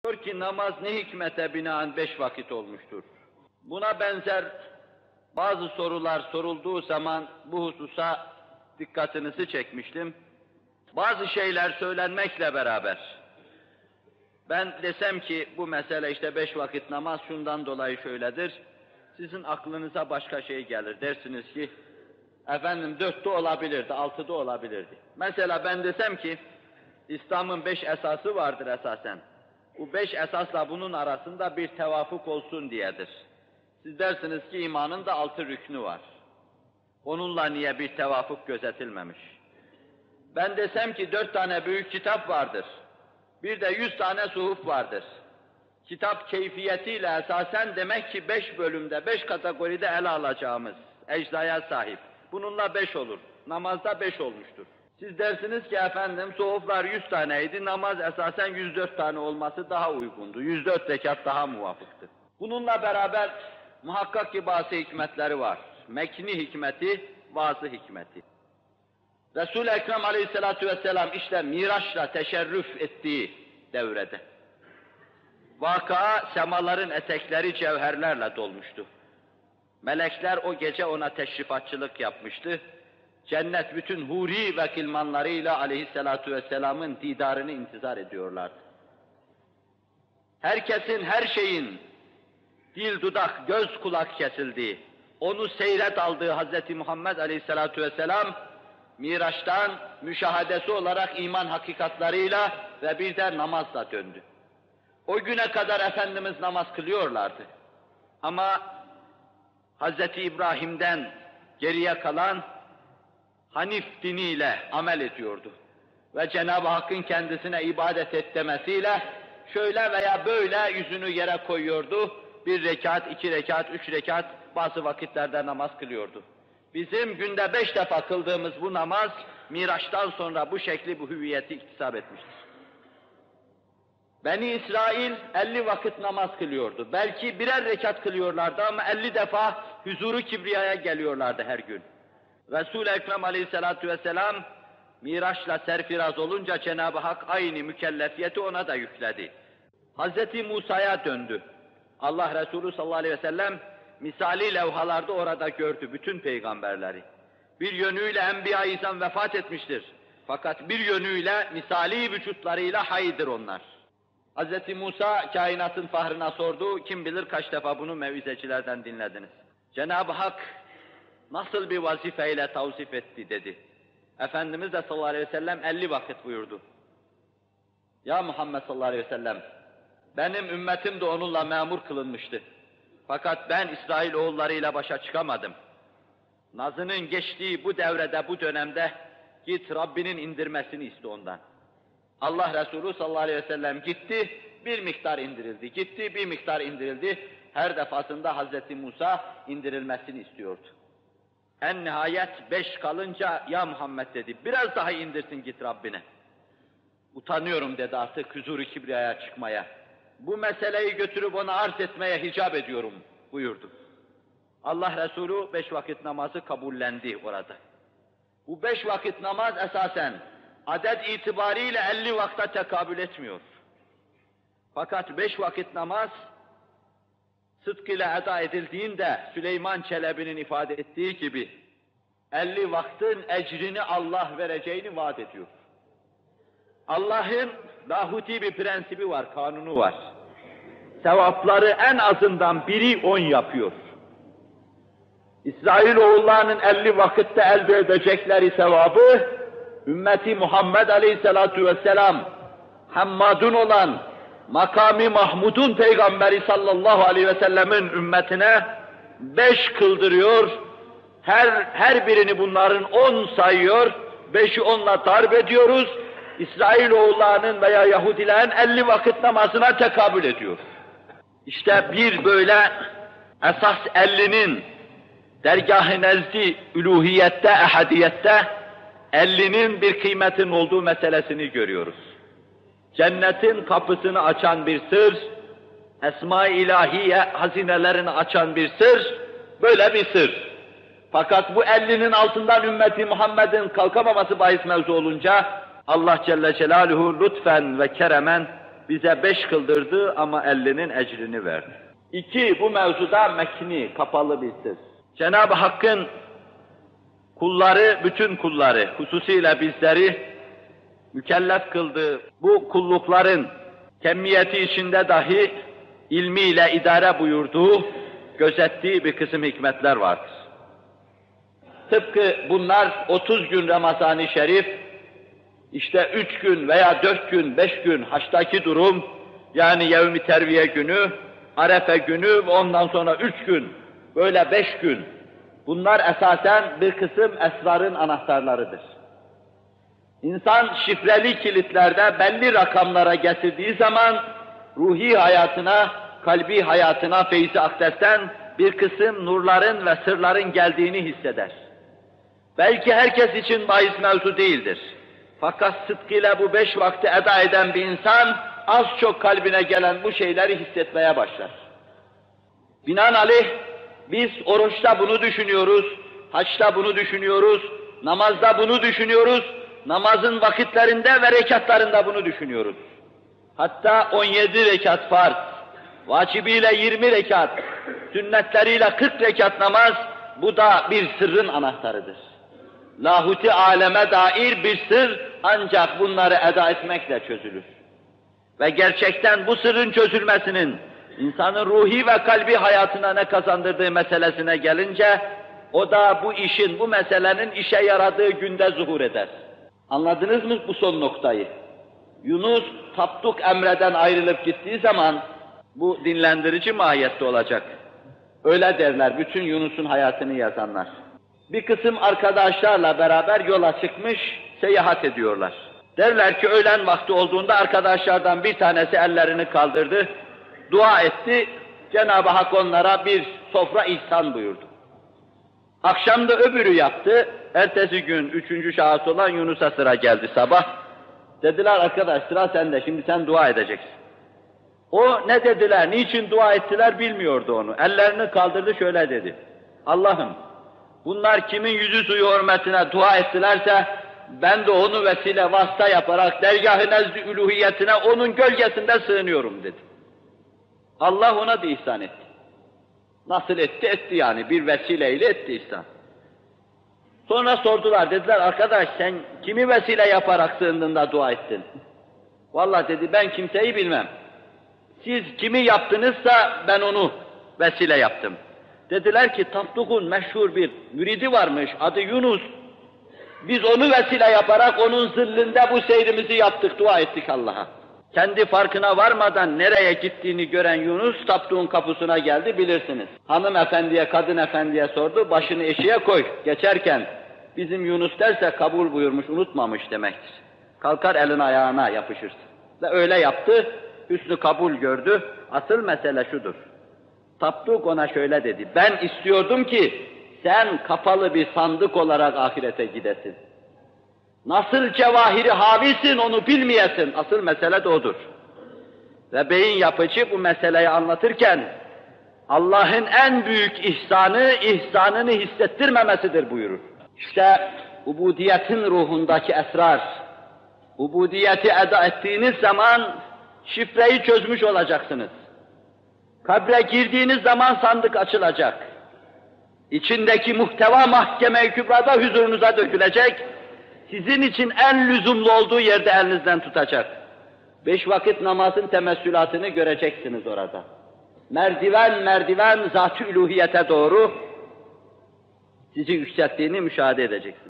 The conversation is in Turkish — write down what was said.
Diyor ki namaz ne hikmete binaen 5 vakit olmuştur. Buna benzer bazı sorular sorulduğu zaman bu hususa dikkatinizi çekmiştim. Bazı şeyler söylenmekle beraber ben desem ki bu mesele işte 5 vakit namaz şundan dolayı şöyledir. Sizin aklınıza başka şey gelir. Dersiniz ki efendim 4'te olabilirdi, 6'da olabilirdi. Mesela ben desem ki İslam'ın 5 esası vardır esasen. Bu 5 esasla bunun arasında bir tevafuk olsun diyedir. Siz dersiniz ki imanın da 6 rüknü var. Onunla niye bir tevafuk gözetilmemiş? Ben desem ki 4 tane büyük kitap vardır. Bir de 100 tane suhuf vardır. Kitap keyfiyetiyle esasen demek ki 5 bölümde, 5 kategoride ele alacağımız eczaya sahip. Bununla 5 olur. Namazda 5 olmuştur. Siz dersiniz ki efendim suhuflar 100 taneydi, namaz esasen 104 tane olması daha uygundu. 104 rekat daha muvafıktı. Bununla beraber muhakkak ki bazı hikmetleri var. Mekni hikmeti, bazı hikmeti. Resul-i Ekrem aleyhissalatu vesselam işte Miraç'la teşerrüf ettiği devrede. Vaka semaların etekleri cevherlerle dolmuştu. Melekler o gece ona teşrifatçılık yapmıştı. Cennet bütün huri ve kilmanlarıyla aleyhissalatu vesselamın didarını intizar ediyorlardı. Herkesin, her şeyin dil, dudak, göz, kulak kesildiği, onu seyret aldığı Hz. Muhammed aleyhissalatu vesselam, Miraç'tan müşahadesi olarak iman hakikatlarıyla ve bir de namazla döndü. O güne kadar Efendimiz namaz kılıyorlardı. Ama Hz. İbrahim'den geriye kalan Hanif diniyle amel ediyordu. Ve Cenab-ı Hakk'ın kendisine ibadet et demesiyle şöyle veya böyle yüzünü yere koyuyordu. 1 rekat, 2 rekat, 3 rekat bazı vakitlerde namaz kılıyordu. Bizim günde 5 defa kıldığımız bu namaz, Miraç'tan sonra bu şekli, bu hüviyeti iktisap etmiştir. Beni İsrail 50 vakit namaz kılıyordu. Belki birer rekat kılıyorlardı ama 50 defa huzuru kibriyaya geliyorlardı her gün. Resul-i Ekrem aleyhissalatu vesselam Miraç'la serfiraz olunca Cenab-ı Hak aynı mükellefiyeti ona da yükledi. Hz. Musa'ya döndü. Allah Resulü sallallahu aleyhi ve sellem misali levhalarda orada gördü bütün peygamberleri. Bir yönüyle Enbiya-i İzam vefat etmiştir. Fakat bir yönüyle misali vücutlarıyla haydır onlar. Hz. Musa kainatın fahrına sordu, kim bilir kaç defa bunu mevizecilerden dinlediniz. Cenab-ı Hak nasıl bir vazifeyle tavsif etti dedi. Efendimiz de sallallahu aleyhi ve sellem 50 vakit buyurdu. Ya Muhammed sallallahu aleyhi ve sellem, benim ümmetim de onunla memur kılınmıştı. Fakat ben İsrail oğullarıyla başa çıkamadım. Nazının geçtiği bu devrede, bu dönemde git Rabbinin indirmesini iste ondan. Allah Resulü sallallahu aleyhi ve sellem gitti, bir miktar indirildi. Gitti, bir miktar indirildi. Her defasında Hz. Musa indirilmesini istiyordu. En nihayet 5 kalınca ya Muhammed dedi, biraz daha indirsin git Rabbine. Utanıyorum dedi artık huzur-u kibriyaya çıkmaya. Bu meseleyi götürüp ona arz etmeye hicap ediyorum buyurdu. Allah Resulü 5 vakit namazı kabullendi orada. Bu 5 vakit namaz esasen adet itibariyle 50 vakta tekabül etmiyor. Fakat 5 vakit namaz sıdk ile eda edildiğinde Süleyman Çelebi'nin ifade ettiği gibi 50 vaktin ecrini Allah vereceğini vaat ediyor. Allah'ın lahuti bir prensibi var, kanunu var. Sevapları en azından biri 10 yapıyor. İsrailoğullarının 50 vakitte elde edecekleri sevabı, ümmeti Muhammed aleyhissalatu vesselam, Hammadun olan, makami Mahmud'un peygamberi sallallahu aleyhi ve sellemin ümmetine 5 kıldırıyor, her birini bunların 10 sayıyor, 5'i 10'la darp ediyoruz, İsrailoğullarının veya Yahudilerin 50 vakit namazına tekabül ediyor. İşte bir böyle esas 50'nin dergâh-ı nezdi üluhiyette, ehadiyette 50'nin bir kıymetin olduğu meselesini görüyoruz. Cennetin kapısını açan bir sır, Esma-i İlahiye hazinelerini açan bir sır, böyle bir sır. Fakat bu 50'nin altından ümmeti Muhammed'in kalkamaması bahis mevzu olunca Allah Celle Celaluhu lütfen ve keremen bize 5 kıldırdı ama 50'nin ecrini verdi. 2. Bu mevzuda mekni, kapalı bir sır. Cenab-ı Hakk'ın kulları, bütün kulları, hususiyle bizleri mükellef kıldığı bu kullukların kemiyeti içinde dahi ilmiyle idare buyurduğu, gözettiği bir kısım hikmetler vardır. Tıpkı bunlar 30 gün Ramazan-ı Şerif, işte 3 gün veya 4 gün, 5 gün haçtaki durum, yani yevmi terviye günü, Arefe günü, ondan sonra 3 gün, böyle 5 gün. Bunlar esasen bir kısım esrarın anahtarlarıdır. İnsan şifreli kilitlerde belli rakamlara getirdiği zaman, ruhi hayatına, kalbi hayatına feyzi akdesten bir kısım nurların ve sırların geldiğini hisseder. Belki herkes için bahis mevzu değildir. Fakat sıdkıyla bu 5 vakti eda eden bir insan, az çok kalbine gelen bu şeyleri hissetmeye başlar. Binaenaleyh, biz oruçta bunu düşünüyoruz, haçta bunu düşünüyoruz, namazda bunu düşünüyoruz, namazın vakitlerinde ve rekatlarında bunu düşünüyoruz. Hatta 17 rekat farz, vacibiyle 20 rekat, sünnetleriyle 40 rekat namaz, bu da bir sırrın anahtarıdır. Lahuti aleme dair bir sır ancak bunları eda etmekle çözülür. Ve gerçekten bu sırrın çözülmesinin insanın ruhi ve kalbi hayatına ne kazandırdığı meselesine gelince, o da bu işin, bu meselenin işe yaradığı günde zuhur eder. Anladınız mı bu son noktayı? Yunus, Tapduk Emre'den ayrılıp gittiği zaman, bu dinlendirici mahiyette olacak. Öyle derler bütün Yunus'un hayatını yazanlar. Bir kısım arkadaşlarla beraber yola çıkmış, seyahat ediyorlar. Derler ki öğlen vakti olduğunda arkadaşlardan bir tanesi ellerini kaldırdı, dua etti, Cenab-ı Hak onlara bir sofra ihsan buyurdu. Akşam da öbürü yaptı, ertesi gün 3. şahıs olan Yunus'a sıra geldi sabah. Dediler arkadaş sıra sende, şimdi sen dua edeceksin. O ne dediler, niçin dua ettiler bilmiyordu onu. Ellerini kaldırdı şöyle dedi, Allah'ım bunlar kimin yüzü suyu hürmetine dua ettilerse, ben de onu vesile vasıta yaparak dergâh-ı nezd-i uluhiyetine onun gölgesinde sığınıyorum dedi. Allah ona da ihsan etti. Nasıl etti? Etti yani, bir vesileyle etti ihsan. Sonra sordular, dediler arkadaş sen kimi vesile yaparak sığındın da dua ettin? Vallahi dedi ben kimseyi bilmem. Siz kimi yaptınızsa ben onu vesile yaptım. Dediler ki Tapduk'un meşhur bir müridi varmış, adı Yunus. Biz onu vesile yaparak onun zillinde bu seyrimizi yaptık, dua ettik Allah'a. Kendi farkına varmadan nereye gittiğini gören Yunus, Tapduk'un kapısına geldi bilirsiniz. Hanımefendiye, kadın efendiye sordu, başını eşiğe koy. Geçerken bizim Yunus derse kabul buyurmuş, unutmamış demektir. Kalkar elin ayağına yapışırsın. Ve öyle yaptı, hüsnü kabul gördü. Asıl mesele şudur. Tapduk ona şöyle dedi, ben istiyordum ki sen kapalı bir sandık olarak ahirete gidesin. Nasıl cevahiri havisin onu bilmeyesin, asıl mesele de odur. Ve beyin yapıcı bu meseleyi anlatırken, Allah'ın en büyük ihsanı, ihsanını hissettirmemesidir buyurur. İşte ubudiyetin ruhundaki esrar, ubudiyeti eda ettiğiniz zaman şifreyi çözmüş olacaksınız. Kabre girdiğiniz zaman sandık açılacak. İçindeki muhteva mahkeme-i kübrada huzurunuza dökülecek, sizin için en lüzumlu olduğu yerde elinizden tutacak. 5 vakit namazın temessülatını göreceksiniz orada. Merdiven merdiven zat-ı üluhiyete doğru sizi yükselttiğini müşahede edeceksiniz.